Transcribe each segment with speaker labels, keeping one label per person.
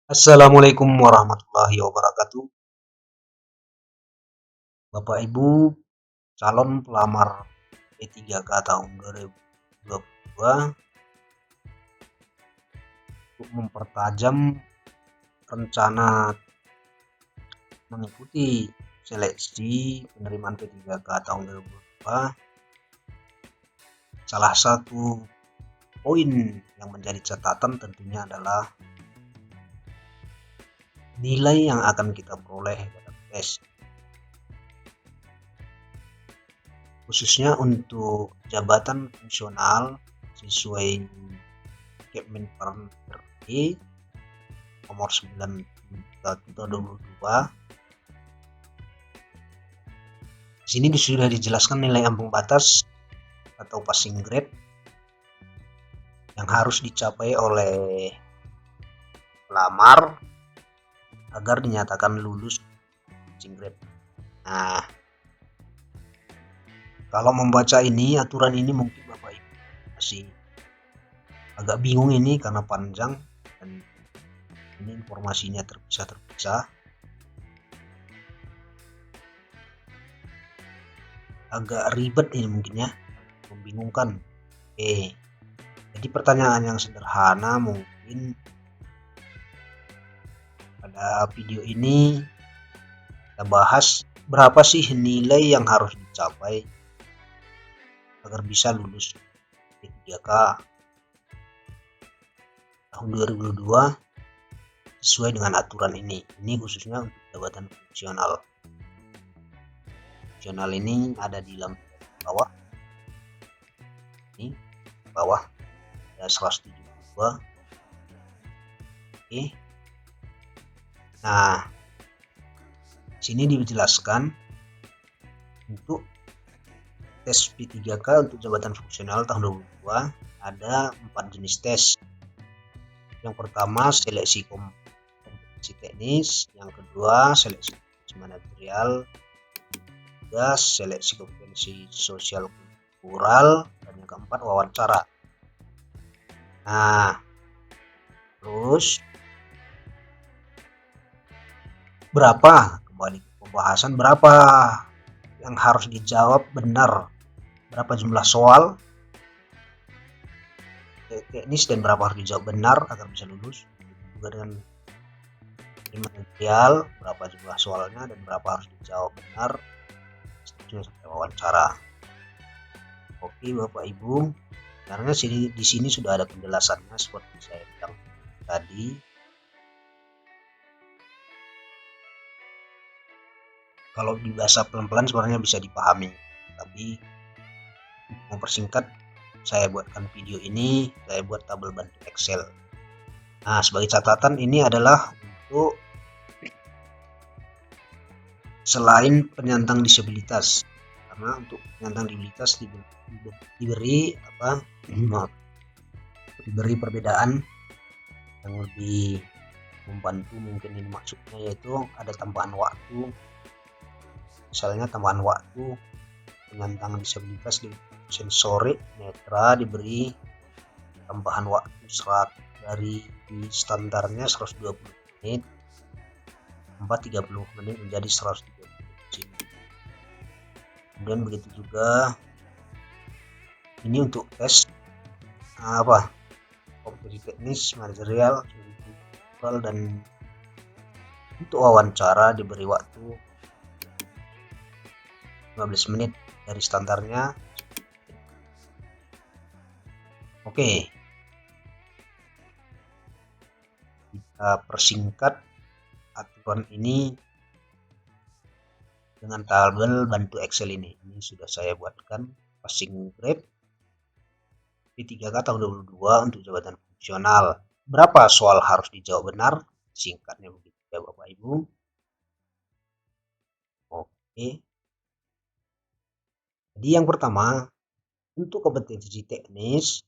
Speaker 1: Assalamualaikum warahmatullahi wabarakatuh. Bapak Ibu calon pelamar P3K tahun 2022 untuk mempertajam rencana mengikuti seleksi penerimaan P3K tahun 2022, salah satu poin yang menjadi catatan tentunya adalah nilai yang akan kita peroleh dalam tes, khususnya untuk jabatan fungsional sesuai Kemenpan RI nomor 9 tahun 2022. Di sini sudah dijelaskan nilai ambang batas atau passing grade yang harus dicapai oleh pelamar agar dinyatakan lulus passing grade. Nah, kalau membaca ini aturan ini mungkin Bapak Ibu masih agak bingung ini karena panjang dan ini informasinya terpisah. Agak ribet ini mungkin ya, membingungkan. Jadi pertanyaan yang sederhana mungkin pada video ini kita bahas berapa sih nilai yang harus dicapai agar bisa lulus P3K tahun 2022 sesuai dengan aturan ini. Ini khususnya untuk jabatan fungsional. Fungsional ini ada di bawah. Ini bawah ada 172. Oke. Nah, sini dijelaskan untuk tes P3K untuk jabatan fungsional tahun 2022 ada 4 jenis tes. Yang pertama seleksi kompetensi teknis, yang kedua seleksi manajerial, ketiga seleksi kompetensi sosial kultural, dan yang keempat wawancara. Nah, terus berapa, kembali ke pembahasan, berapa yang harus dijawab benar, berapa jumlah soal teknis dan berapa harus dijawab benar agar bisa lulus. Juga dengan manajerial, berapa jumlah soalnya dan berapa harus dijawab benar sampai wawancara. Oke Bapak Ibu, karena di sini sudah ada penjelasannya seperti saya bilang tadi. Kalau dibaca pelan-pelan sebenarnya bisa dipahami, tapi mempersingkat saya buatkan video ini, saya buat tabel bantu Excel. Nah, sebagai catatan ini adalah untuk selain penyandang disabilitas, karena untuk penyandang disabilitas diberi perbedaan yang lebih membantu, mungkin ini maksudnya, yaitu ada tambahan waktu. Misalnya tambahan waktu penyandang disabilitas di sensorik netra diberi tambahan waktu dari standarnya 120 menit 30 menit menjadi 130 menit. Kemudian begitu juga ini untuk tes kompetensi teknis, manajerial, dan untuk wawancara diberi waktu 15 menit dari standarnya. Oke, kita persingkat aturan ini dengan tabel bantu Excel ini. Ini sudah saya buatkan passing grade P3K tahun 2022 untuk jabatan fungsional. Berapa soal harus dijawab benar? Singkatnya begitu ya Bapak Ibu. Oke. Jadi yang pertama, untuk kompetensi teknis,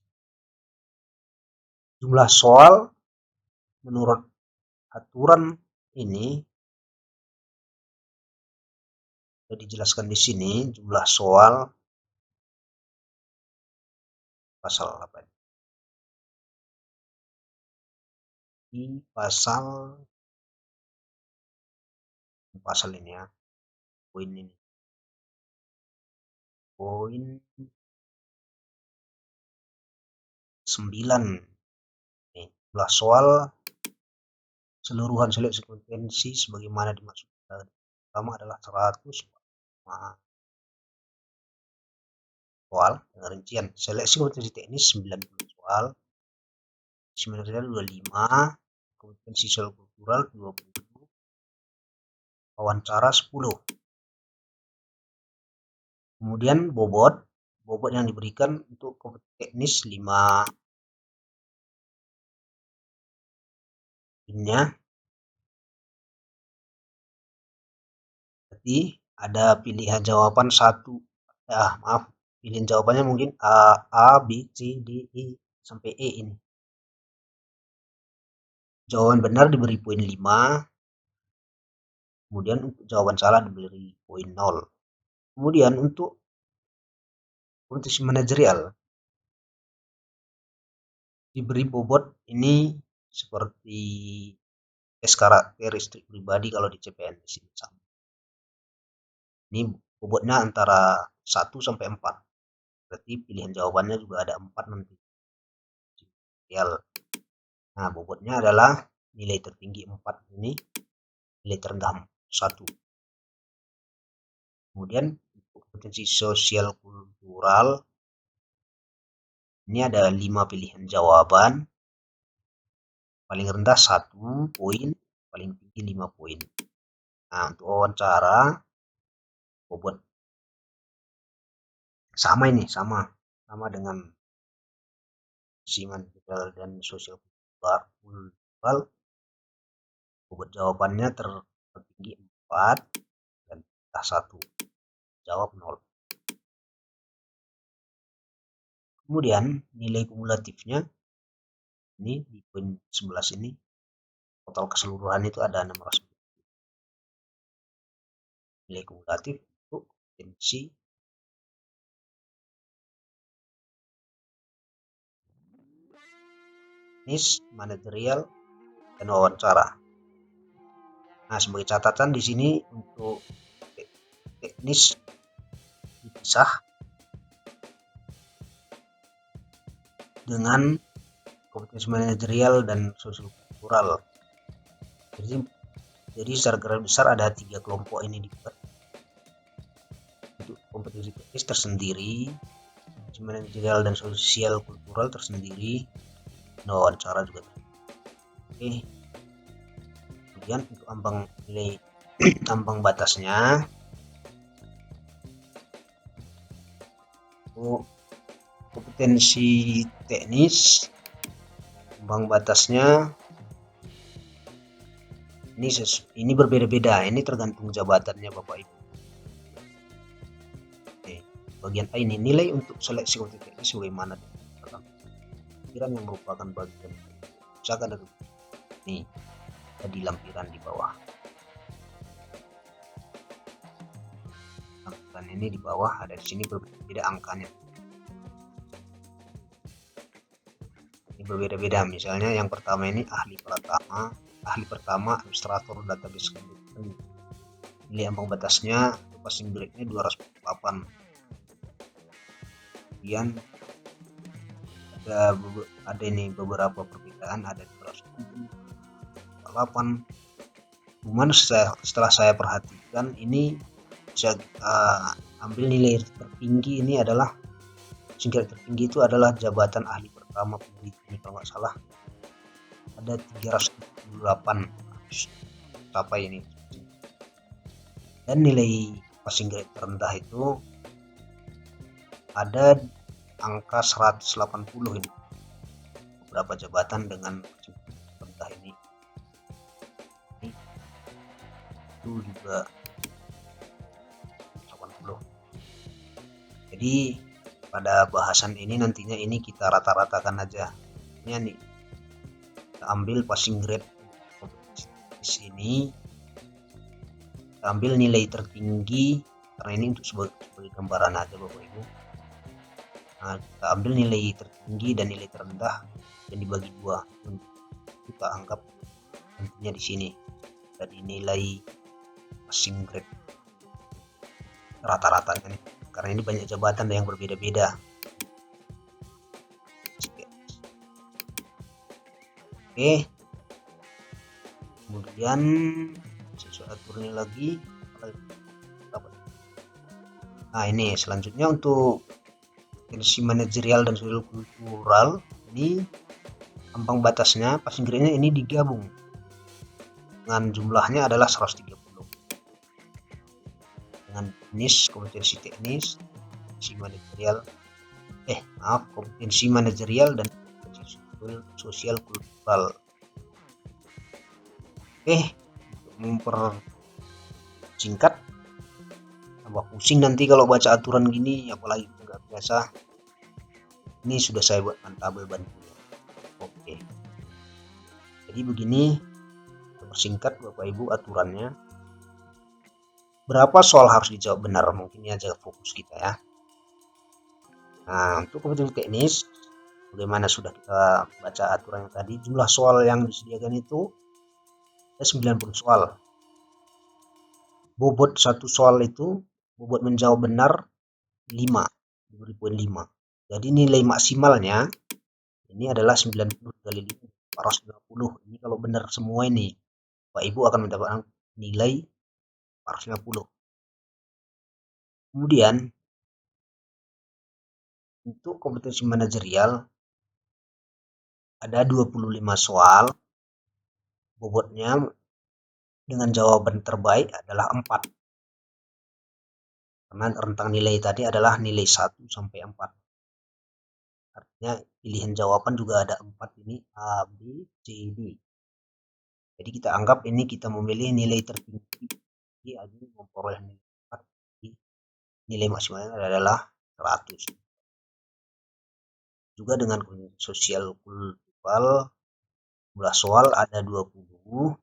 Speaker 1: jumlah soal menurut aturan ini sudah dijelaskan di sini. Jumlah soal pasal 8. di pasal ini ya, poin ini, poin 9 nih, soal seluruhan seleksi kompetensi sebagaimana dimaksud pertama adalah 100 soal dengan rincian seleksi kompetensi teknis 90 soal, sebenarnya 25, kompetensi sosial kultural 20, wawancara 10. Kemudian bobot yang diberikan untuk kompetensi teknis 5 nya. Berarti ada pilihan jawaban satu, pilihan jawabannya mungkin A, B, C, D, E sampai E ini. Jawaban benar diberi poin 5, kemudian untuk jawaban salah diberi poin 0. Kemudian untuk kompetensi manajerial diberi bobot ini seperti tes karakteristik pribadi kalau di CPNS ini sama. Ini bobotnya antara 1 sampai 4. Berarti pilihan jawabannya juga ada 4 nanti. Nah, bobotnya adalah nilai tertinggi 4 ini, nilai terendah 1. Kemudian kompetensi sosial kultural ini ada 5 pilihan jawaban. Paling rendah 1 poin, paling tinggi 5 poin. Nah, untuk wawancara bobot sama ini, sama dengan siman dan sosial kultural. Bobot jawabannya tertinggi 4 dan rendah 1. Jawab 0. Kemudian nilai kumulatifnya ini di poin 11 ini, total keseluruhan itu ada 600. Nilai kumulatif untuk kompetensi teknis, manajerial, dan wawancara. Nah, sebagai catatan di sini untuk teknis dipisah dengan kompetensi manajerial dan sosial kultural. Jadi secara garis besar ada 3 kelompok ini dibuat. Untuk kompetensi teknis tersendiri, kompetensi manajerial dan sosial kultural tersendiri, wawancara juga. Oke. Kemudian untuk ambang nilai ambang batasnya, untuk kompetensi teknis ambang batasnya ini berbeda-beda, ini tergantung jabatannya Bapak Ibu. Oke. Bagian A ini nilai untuk seleksi kompetensi teknis sebagaimana lampiran yang merupakan bagian usahakan dari ini di lampiran di bawah. Lampiran ini di bawah ada di sini berbeda angkanya. Ini berbeda-beda. Misalnya yang pertama ini ahli pertama administrator database komputer. Nilai ambang batasnya passing grade-nya 208. Kemudian ada ini beberapa perbedaan, ada 208. Cuman setelah saya perhatikan ini bisa ambil nilai tertinggi ini adalah tingkat tertinggi itu adalah jabatan ahli pertama peneliti ini kalau nggak salah ada 378 sampai ini, dan nilai passing grade terendah itu ada angka 180 ini. Beberapa jabatan dengan terendah ini itu juga 80. Jadi pada bahasan ini nantinya ini kita rata-ratakan aja. Ini nih kita ambil passing grade di sini, kita ambil nilai tertinggi karena ini untuk sebagai gambaran aja Bapak Ibu. Nah, kita ambil nilai tertinggi dan nilai terendah dan dibagi 2. kita anggap nantinya di sini jadi nilai passing grade rata-ratanya nih, karena ini banyak jabatan yang berbeda-beda. Oke, kemudian saya aturnya lagi. Nah, ini selanjutnya untuk kompetensi manajerial dan sosial kultural, ini ambang batasnya passing grade-nya ini digabung dengan jumlahnya adalah 130 dengan jenis kompetensi teknis, kompetensi manajerial dan kompetensi sosial kultural. Oke, untuk mempersingkat, tambah pusing nanti kalau baca aturan gini, apalagi nggak biasa. Ini sudah saya buatkan tabel bantunya. Oke, jadi begini persingkat Bapak Ibu aturannya. Berapa soal harus dijawab benar, mungkin ini aja fokus kita ya. Nah, untuk kompetensi teknis, bagaimana sudah kita baca aturannya tadi, jumlah soal yang disediakan itu ada 90 soal. Bobot satu soal itu, bobot menjawab benar 5, diberi poin 5. Jadi nilai maksimalnya ini adalah 90 kali 5, 450. Ini kalau benar semua ini, Pak Ibu akan mendapatkan nilai 450. Kemudian untuk kompetensi manajerial ada 25 soal, bobotnya dengan jawaban terbaik adalah 4. Karena rentang nilai tadi adalah nilai 1 sampai 4. Artinya pilihan jawaban juga ada 4 ini, A, B, C, D. Jadi kita anggap ini kita memilih nilai tertinggi, jadi memperoleh nilai 4. Nilai maksimalnya adalah 100. Juga dengan sosial kultural, jumlah soal ada 20.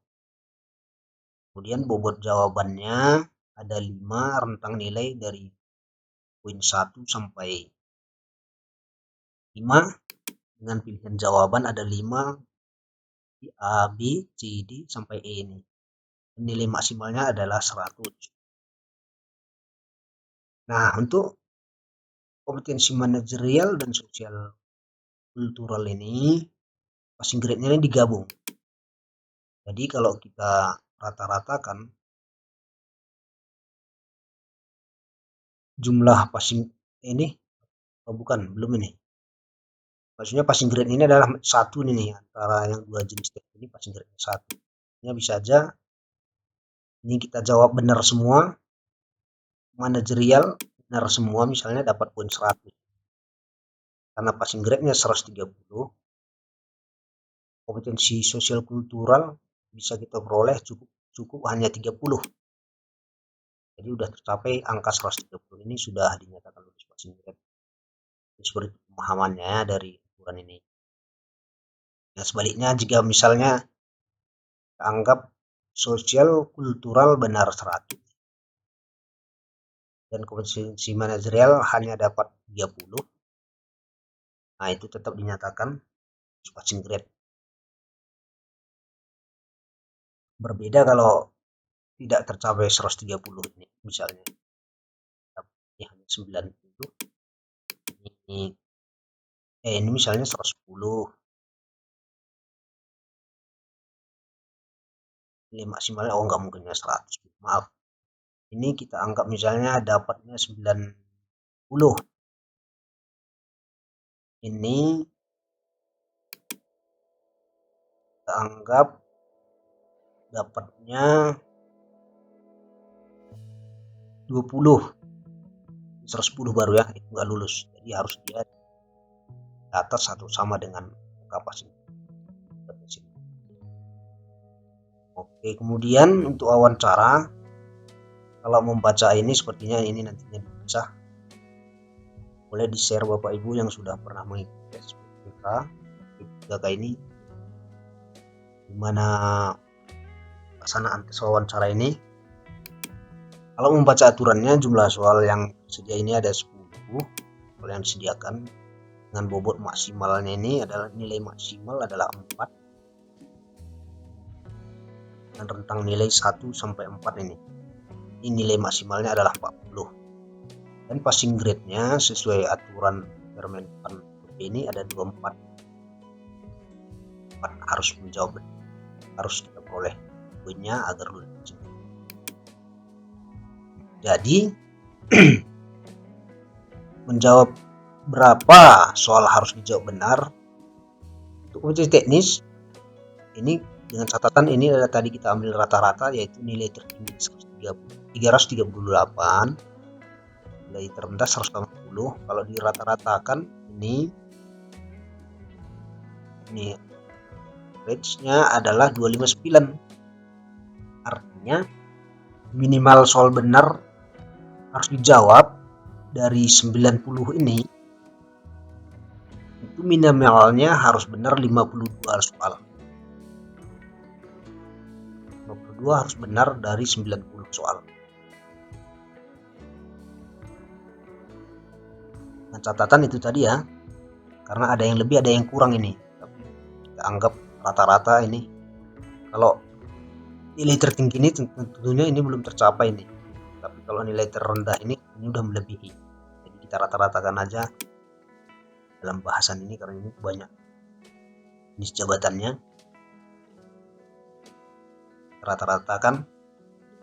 Speaker 1: Kemudian bobot jawabannya ada 5, rentang nilai dari poin 1 sampai 5. Dengan pilihan jawaban ada 5, A, B, C, D sampai E ini. Nilai maksimalnya adalah 100. Nah, untuk kompetensi manajerial dan sosial kultural ini passing grade-nya ini digabung. Jadi kalau kita rata-ratakan jumlah passing ini, belum ini. Maksudnya passing grade ini adalah satu nih antara yang dua jenis tes ini, passing grade 1. Ini bisa aja ini kita jawab benar semua, manajerial benar semua, misalnya dapat poin 100. Karena passing grade-nya 130, kompetensi sosial kultural bisa kita peroleh cukup hanya 30. Jadi sudah tercapai angka 130 ini, sudah dinyatakan lulus passing grade. Ini seperti pemahamannya dari aturan ini. Nah, sebaliknya jika misalnya kita anggap sosial kultural benar 100 dan kompetensi manajerial hanya dapat 30, nah itu tetap dinyatakan passing grade. Berbeda kalau tidak tercapai 130 ini, misalnya ini hanya 90, ini misalnya 110, nilai maksimalnya nggak mungkin ya 100, maaf. Ini kita anggap misalnya dapatnya 90, ini kita anggap dapatnya 20, 110 baru ya, itu nggak lulus. Jadi harus dia di atas atau sama dengan kapasitas. Oke, kemudian untuk wawancara, kalau membaca ini sepertinya ini nantinya bisa boleh di-share Bapak Ibu yang sudah pernah mengikuti SPPK ini, gimana pelaksanaan tes wawancara ini. Kalau membaca aturannya, jumlah soal yang sedia ini ada 10 soal yang disediakan dengan bobot maksimalnya ini adalah nilai maksimal adalah 4. dan rentang nilai 1 sampai 4 ini. Ini nilai maksimalnya adalah 40. Dan passing grade-nya sesuai aturan Permenpan ini ada 24. 4 harus menjawab, harus kita peroleh poinnya agar lulus. Jadi menjawab berapa soal harus dijawab benar untuk uji teknis ini dengan catatan ini adalah tadi kita ambil rata-rata, yaitu nilai tertinggi 338, nilai terendah 180. Kalau dirata-ratakan ini range-nya adalah 259. Artinya minimal soal benar harus dijawab dari 90 ini, itu minimalnya harus benar 52 soal. 52 harus benar dari 90 soal. Dengan catatan itu tadi ya, karena ada yang lebih ada yang kurang ini, tapi kita anggap rata-rata ini. Kalau nilai tertinggi ini tentunya ini belum tercapai nih, tapi kalau nilai terendah ini udah melebihi. Jadi kita rata-ratakan aja dalam bahasan ini karena ini banyak jenis jabatannya. Rata-ratakan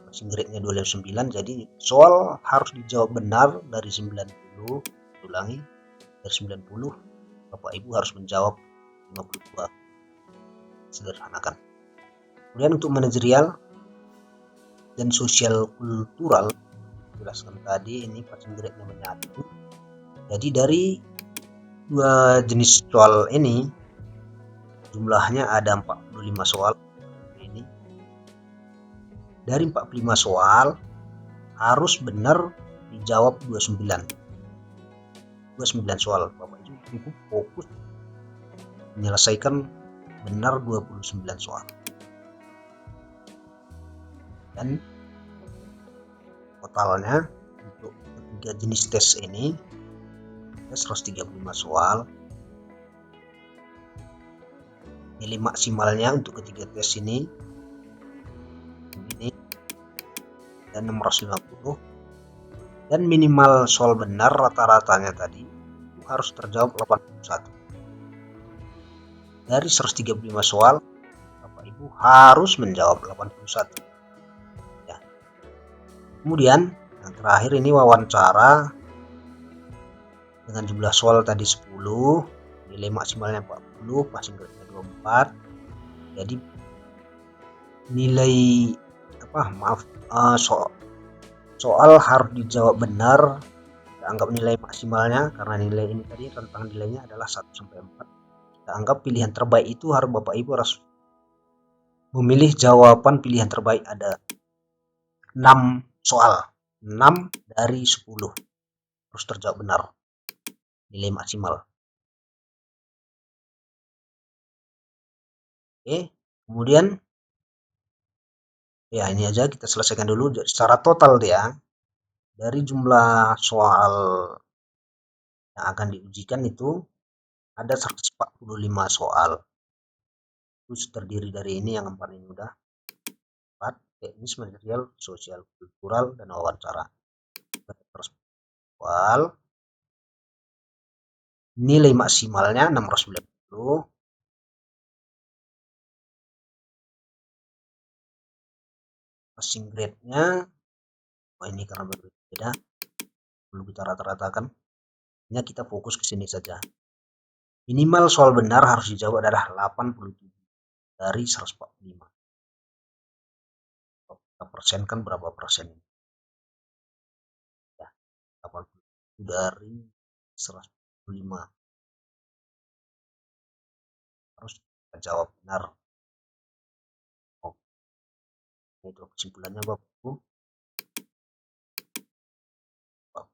Speaker 1: passing grade-nya 29, jadi soal harus dijawab benar dari 90. Ulangi, dari 90 Bapak Ibu harus menjawab 52. Sederhanakan. Kemudian untuk manajerial dan sosial kultural, jelaskan tadi ini passing grade-nya menyatu. Jadi dari dua jenis soal ini jumlahnya ada 45 soal. Ini dari 45 soal harus benar dijawab 29 soal. Bapak Ibu cukup fokus menyelesaikan benar 29 soal. Dan totalnya untuk ketiga jenis tes ini ada 135 soal. Nilai maksimalnya untuk ketiga tes ini dan 650, dan minimal soal benar rata-ratanya tadi itu harus terjawab 81. Dari 135 soal Bapak Ibu harus menjawab 81 ya. Kemudian yang terakhir ini wawancara dengan jumlah soal tadi 10, nilai maksimalnya 40, passing grade-nya 24. Jadi nilai soal harus dijawab benar, kita anggap nilai maksimalnya karena nilai ini tadi rentang nilainya adalah 1 sampai 4. Kita anggap pilihan terbaik itu harus Bapak Ibu harus memilih jawaban pilihan terbaik, ada 6 soal. 6 dari 10 harus terjawab benar, nilai maksimal. Oke, kemudian ya ini aja kita selesaikan dulu secara total ya. Dari jumlah soal yang akan diujikan itu ada 145 soal. Terus terdiri dari ini yang 4 ini udah 4, teknis, manajerial, sosial, kultural, dan wawancara. Soal nilai maksimalnya 690. Passing grade-nya ini karena berbeda perlu kita rata-ratakan. Hanya kita fokus ke sini saja. Minimal soal benar harus dijawab adalah 87 dari 145. Kita persenkan berapa persen ini? Ya, 87 dari 145 harus kita jawab benar. Itu kesimpulannya Bapak Ibu.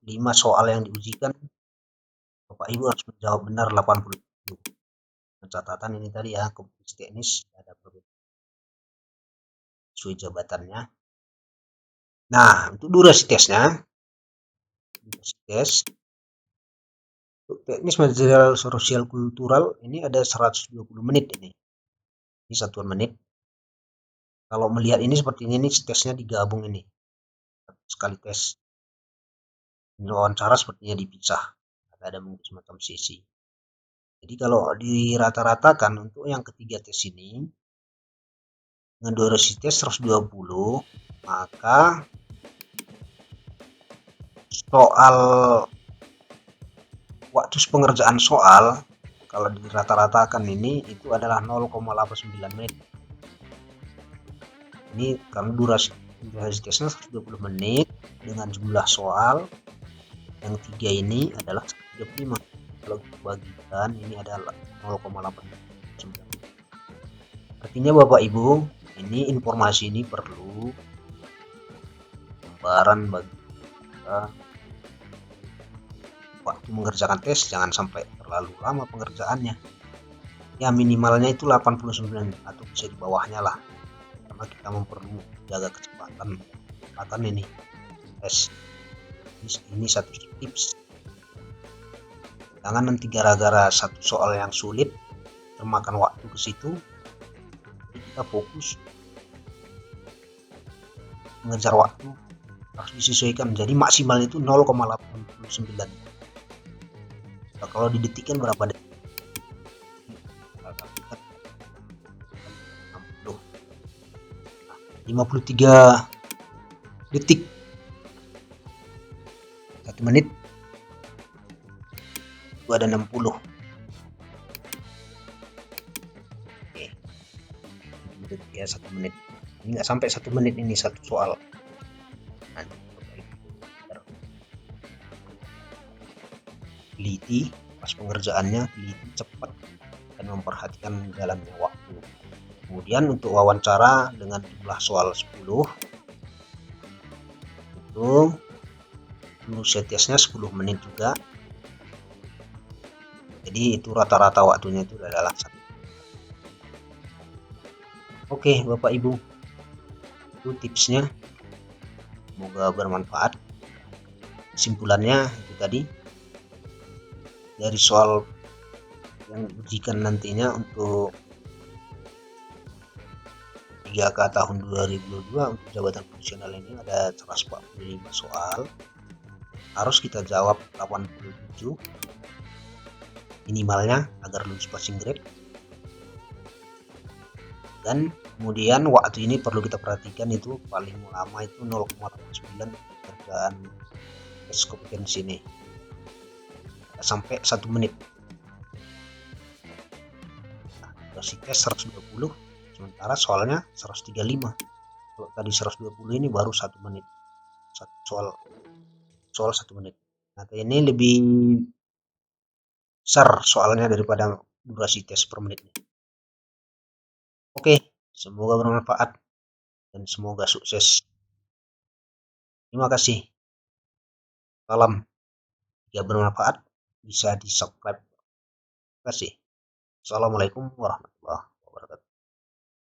Speaker 1: 5 soal yang diujikan Bapak Ibu harus menjawab benar 87. Catatan ini tadi ya, kompetensi teknis ada perbedaan sesuai jabatannya. Nah, untuk durasi tesnya, untuk teknis manajerial sosial kultural ini ada 120 menit ini. Ini satuan menit. Kalau melihat ini sepertinya ini tesnya digabung ini. Sekali tes. Ini wawancara sepertinya dipisah. Ada mungkin semacam sesi. Jadi kalau dirata-ratakan untuk yang ketiga tes ini dengan durasi tes 120, maka soal waktu pengerjaan soal kalau dirata-ratakan ini itu adalah 0,89 menit. Ini karena durasi tesnya 120 menit dengan jumlah soal yang 3 ini adalah 135. Kalau bagikan ini adalah 0,89. Artinya Bapak Ibu, ini informasi ini perlu gambaran bagi kita. Waktu mengerjakan tes jangan sampai terlalu lama pengerjaannya. Ya minimalnya itu 89 atau bisa di bawahnya lah. Karena kita perlu jaga kecepatan ini tes. Ini satu tips. Jangan nanti gara-gara satu soal yang sulit termakan waktu ke situ. Kita fokus mengejar waktu harus disesuaikan. Jadi maksimalnya itu 0,89. Nah, kalau didetikkan berapa detik? 53 detik. 1 menit itu ada 60. Oke. Ya 1 menit. Ini nggak sampai 1 menit ini satu soal. Nah, teliti pas pengerjaannya, teliti cepat dan memperhatikan jalannya waktu. Kemudian untuk wawancara dengan jumlah soal 10 itu durasi tesnya 10 menit juga. Jadi itu rata-rata waktunya itu adalah 1. Oke Bapak Ibu, itu tipsnya, semoga bermanfaat. Kesimpulannya itu tadi, dari soal yang diujikan nantinya untuk 3K tahun 2022 untuk jabatan fungsional ini ada 145 soal, harus kita jawab 87 minimalnya agar lulus passing grade. Dan kemudian waktu ini perlu kita perhatikan, itu paling lama itu 0,9 pekerjaan tes kompetensi ini sampai 1 menit. Nah, durasi tes 120, sementara soalnya 135. Kalau tadi 120 ini baru 1 menit. Satu soal 1 menit. Nah, ini lebih besar soalnya daripada durasi tes per menit. Oke, semoga bermanfaat dan semoga sukses. Terima kasih. Salam. Jika bermanfaat bisa di subscribe. Terima kasih. Assalamualaikum warahmatullahi wabarakatuh.